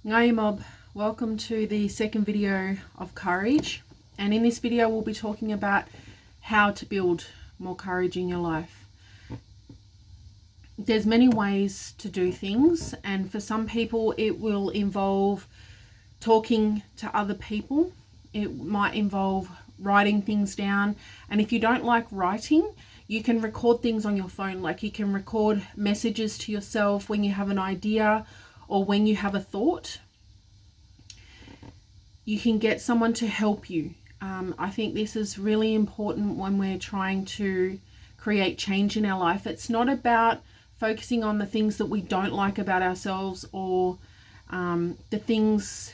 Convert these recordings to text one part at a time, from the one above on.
Hi mob, welcome to the second video of courage, and in this video we'll be talking about how to build more courage in your life. There's many ways to do things, and for some people it will involve talking to other people. It might involve writing things down, and if you don't like writing, you can record things on your phone. Like you can record messages to yourself when you have an idea or when you have a thought. You can get someone to help you. I think this is really important when we're trying to create change in our life. It's not about focusing on the things that we don't like about ourselves or the things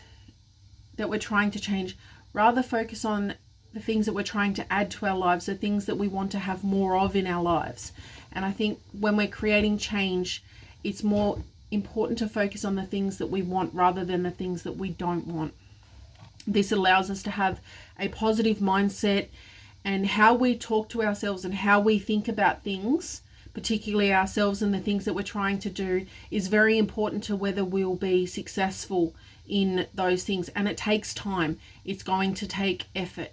that we're trying to change. Rather focus on the things that we're trying to add to our lives, the things that we want to have more of in our lives. And I think when we're creating change, it's more important to focus on the things that we want rather than the things that we don't want. This allows us to have a positive mindset, and how we talk to ourselves and how we think about things, particularly ourselves and the things that we're trying to do, is very important to whether we'll be successful in those things. And it takes time. It's going to take effort.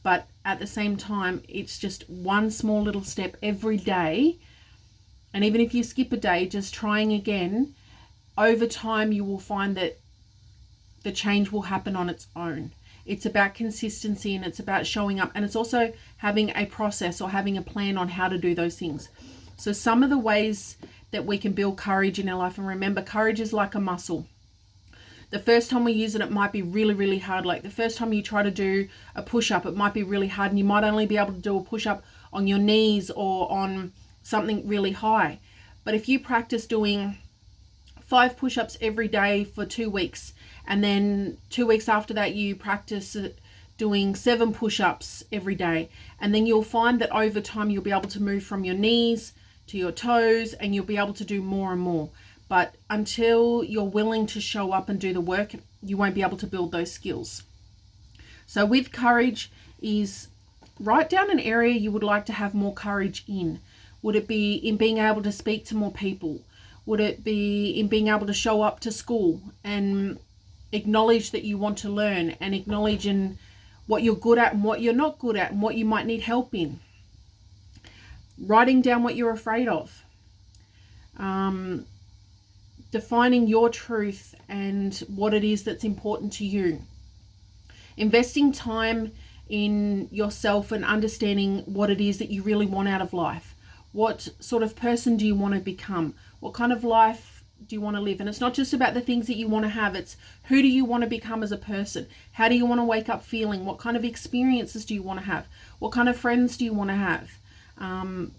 But at the same time, it's just one small little step every day. And even if you skip a day, just trying again, over time you will find that the change will happen on its own. It's about consistency, and it's about showing up, and it's also having a process or having a plan on how to do those things. So some of the ways that we can build courage in our life, and remember, courage is like a muscle. The first time we use it, it might be really, really hard. Like the first time you try to do a push-up, it might be really hard, and you might only be able to do a push-up on your knees or on something really high. But if you practice doing 5 push-ups every day for 2 weeks, and then 2 weeks after that you practice doing 7 push-ups every day, and then you'll find that over time you'll be able to move from your knees to your toes, and you'll be able to do more and more. But until you're willing to show up and do the work, you won't be able to build those skills. So with courage is, write down an area you would like to have more courage in. Would it be in being able to speak to more people? Would it be in being able to show up to school and acknowledge that you want to learn, and acknowledge in what you're good at and what you're not good at and what you might need help in? Writing down what you're afraid of. Defining your truth and what it is that's important to you. Investing time in yourself and understanding what it is that you really want out of life. What sort of person do you want to become? What kind of life do you want to live? And it's not just about the things that you want to have. It's who do you want to become as a person? How do you want to wake up feeling? What kind of experiences do you want to have? What kind of friends do you want to have?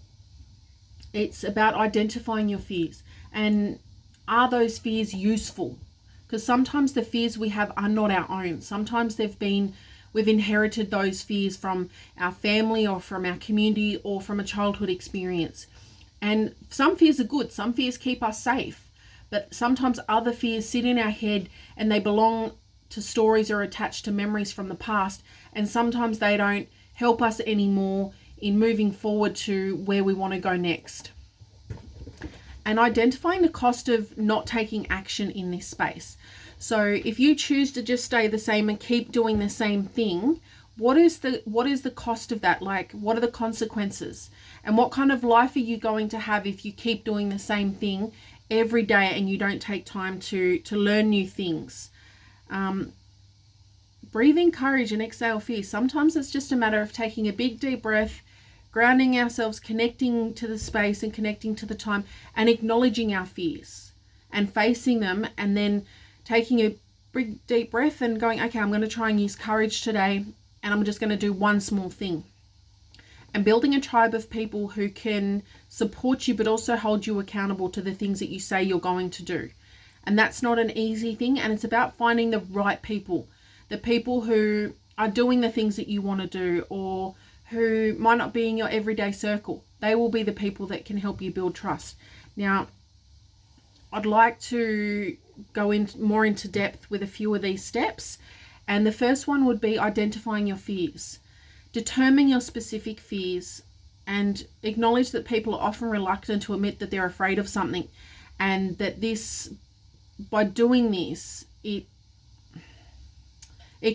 It's about identifying your fears. And are those fears useful? Because sometimes the fears we have are not our own. Sometimes we've inherited those fears from our family or from our community or from a childhood experience. And some fears are good. Some fears keep us safe. But sometimes other fears sit in our head, and they belong to stories or attached to memories from the past. And sometimes they don't help us anymore in moving forward to where we want to go next. And identifying the cost of not taking action in this space. So if you choose to just stay the same and keep doing the same thing, what is the cost of that? Like, what are the consequences? And what kind of life are you going to have if you keep doing the same thing every day and you don't take time to learn new things? Breathe in courage and exhale fear. Sometimes it's just a matter of taking a big deep breath, grounding ourselves, connecting to the space and connecting to the time, and acknowledging our fears and facing them, and then taking a big deep breath and going, okay, I'm going to try and use courage today, and I'm just going to do one small thing. And building a tribe of people who can support you but also hold you accountable to the things that you say you're going to do. And that's not an easy thing, and it's about finding the right people, the people who are doing the things that you want to do, or who might not be in your everyday circle. They will be the people that can help you build trust. Now, I'd like to go in more into depth with a few of these steps. And the first one would be identifying your fears. Determine your specific fears and acknowledge that people are often reluctant to admit that they're afraid of something, and that by doing this, it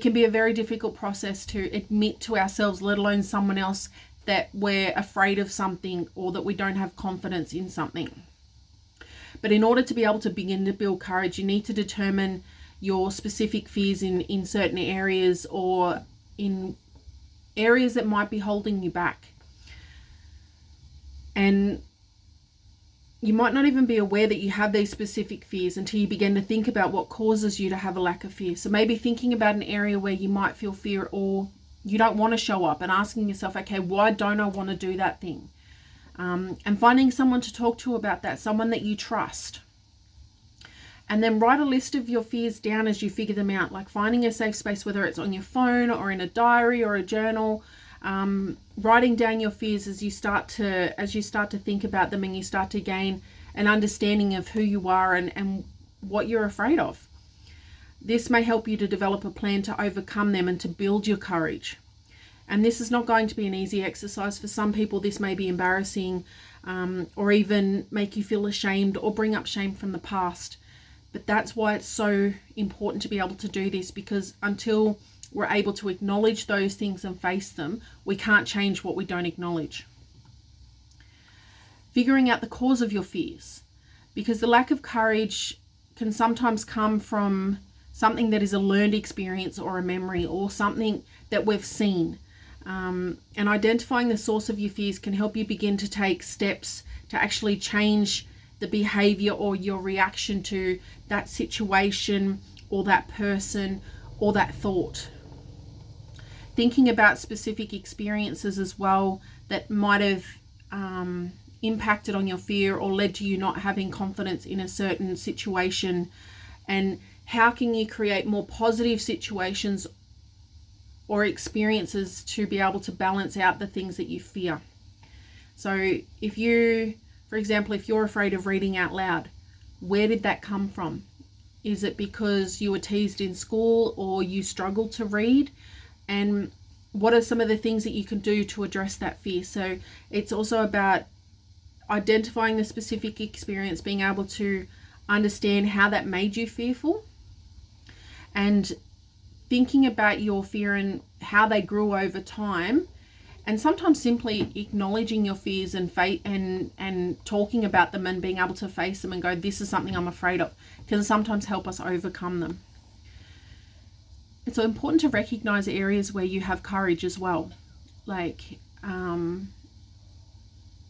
can be a very difficult process to admit to ourselves, let alone someone else, that we're afraid of something or that we don't have confidence in something. But in order to be able to begin to build courage, you need to determine your specific fears in certain areas, or in areas that might be holding you back. And you might not even be aware that you have these specific fears until you begin to think about what causes you to have a lack of fear. So maybe thinking about an area where you might feel fear, or you don't want to show up, and asking yourself, okay, why don't I want to do that thing? And finding someone to talk to about that, someone that you trust. And then write a list of your fears down as you figure them out, like finding a safe space, whether it's on your phone or in a diary or a journal. Writing down your fears as you start to think about them, and you start to gain an understanding of who you are and what you're afraid of. This may help you to develop a plan to overcome them and to build your courage. And this is not going to be an easy exercise. For some people, this may be embarrassing, or even make you feel ashamed or bring up shame from the past. But that's why it's so important to be able to do this, because until we're able to acknowledge those things and face them, we can't change what we don't acknowledge. Figuring out the cause of your fears, because the lack of courage can sometimes come from something that is a learned experience or a memory, or something that we've seen. And identifying the source of your fears can help you begin to take steps to actually change the behavior or your reaction to that situation or that person or that thought. Thinking about specific experiences as well that might have impacted on your fear or led to you not having confidence in a certain situation, and how can you create more positive situations or experiences to be able to balance out the things that you fear. So if you, for example, if you're afraid of reading out loud, where did that come from? Is it because you were teased in school or you struggled to read? And what are some of the things that you can do to address that fear? So it's also about identifying the specific experience, being able to understand how that made you fearful, and thinking about your fear and how they grew over time, and sometimes simply acknowledging your fears and talking about them and being able to face them and go, this is something I'm afraid of, can sometimes help us overcome them. It's so important to recognize areas where you have courage as well. Like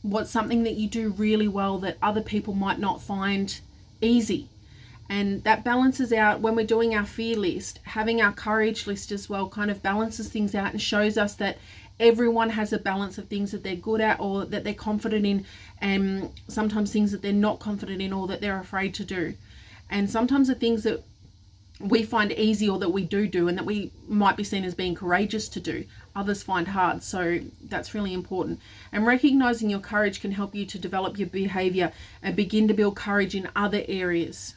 what's something that you do really well that other people might not find easy. And that balances out, when we're doing our fear list, having our courage list as well kind of balances things out and shows us that everyone has a balance of things that they're good at or that they're confident in, and sometimes things that they're not confident in or that they're afraid to do. And sometimes the things that we find easy or that we do and that we might be seen as being courageous to do, others find hard. So that's really important. And recognizing your courage can help you to develop your behavior and begin to build courage in other areas.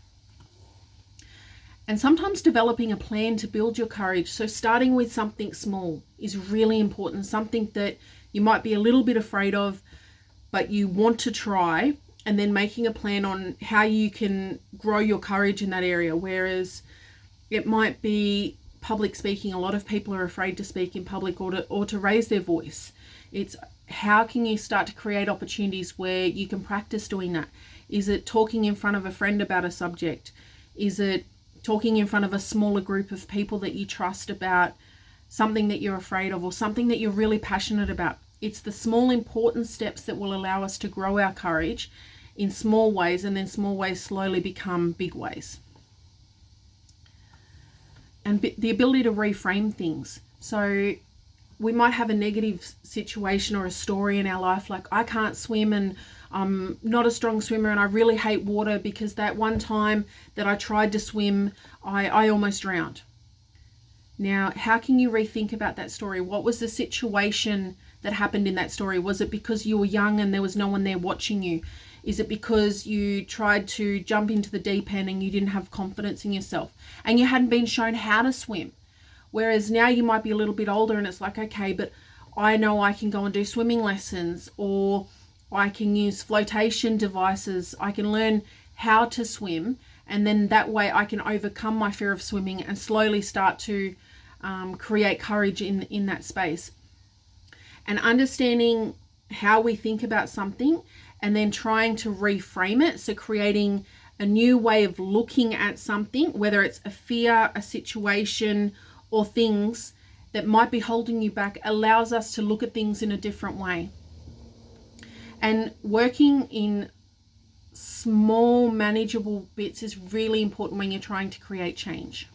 And sometimes developing a plan to build your courage, so starting with something small, is really important. Something that you might be a little bit afraid of, but you want to try, and then making a plan on how you can grow your courage in that area. Whereas it might be public speaking. A lot of people are afraid to speak in public or to raise their voice. It's how can you start to create opportunities where you can practice doing that? Is it talking in front of a friend about a subject? Is it talking in front of a smaller group of people that you trust about something that you're afraid of or something that you're really passionate about? It's the small important steps that will allow us to grow our courage in small ways, and then small ways slowly become big ways. And the ability to reframe things. So we might have a negative situation or a story in our life, like I can't swim and I'm not a strong swimmer and I really hate water because that one time that I tried to swim, I almost drowned. Now, how can you rethink about that story? What was the situation that happened in that story? Was it because you were young and there was no one there watching you? Is it because you tried to jump into the deep end and you didn't have confidence in yourself and you hadn't been shown how to swim? Whereas now you might be a little bit older and it's like, okay, but I know I can go and do swimming lessons, or I can use flotation devices. I can learn how to swim, And then that way I can overcome my fear of swimming and slowly start to create courage in that space. And understanding how we think about something and then trying to reframe it. So creating a new way of looking at something, whether it's a fear, a situation, or things that might be holding you back, allows us to look at things in a different way. And working in small, manageable bits is really important when you're trying to create change.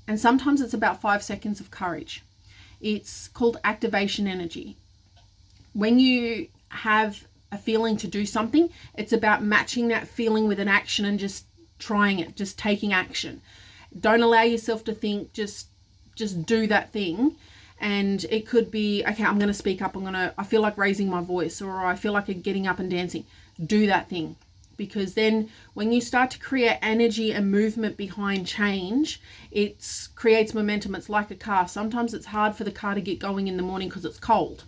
And sometimes it's about 5 seconds of courage. It's called activation energy. When you have a feeling to do something, it's about matching that feeling with an action and just trying it, just taking action. Don't allow yourself to think, just do that thing. And it could be, okay, I'm going to speak up. I feel like raising my voice, or I feel like getting up and dancing. Do that thing. Because then when you start to create energy and movement behind change, it creates momentum. It's like a car. Sometimes it's hard for the car to get going in the morning because it's cold.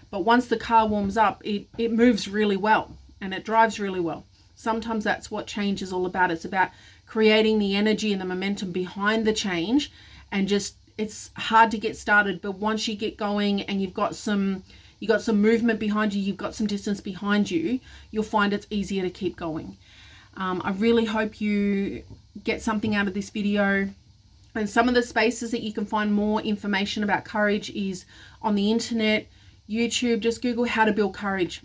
But once the car warms up, it moves really well and it drives really well. Sometimes that's what change is all about. It's about creating the energy and the momentum behind the change, and just, it's hard to get started, but once you get going and you've got some movement behind you, you've got some distance behind you, you'll find it's easier to keep going. I really hope you get something out of this video. And some of the spaces that you can find more information about courage is on the internet, YouTube. Just Google how to build courage.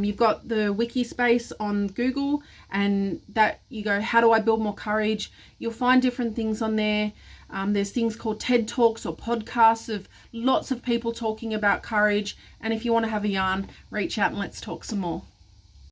You've got the wiki space on Google, and that you go, how do I build more courage? You'll find different things on there. There's things called TED Talks or podcasts of lots of people talking about courage. And if you want to have a yarn, reach out and let's talk some more.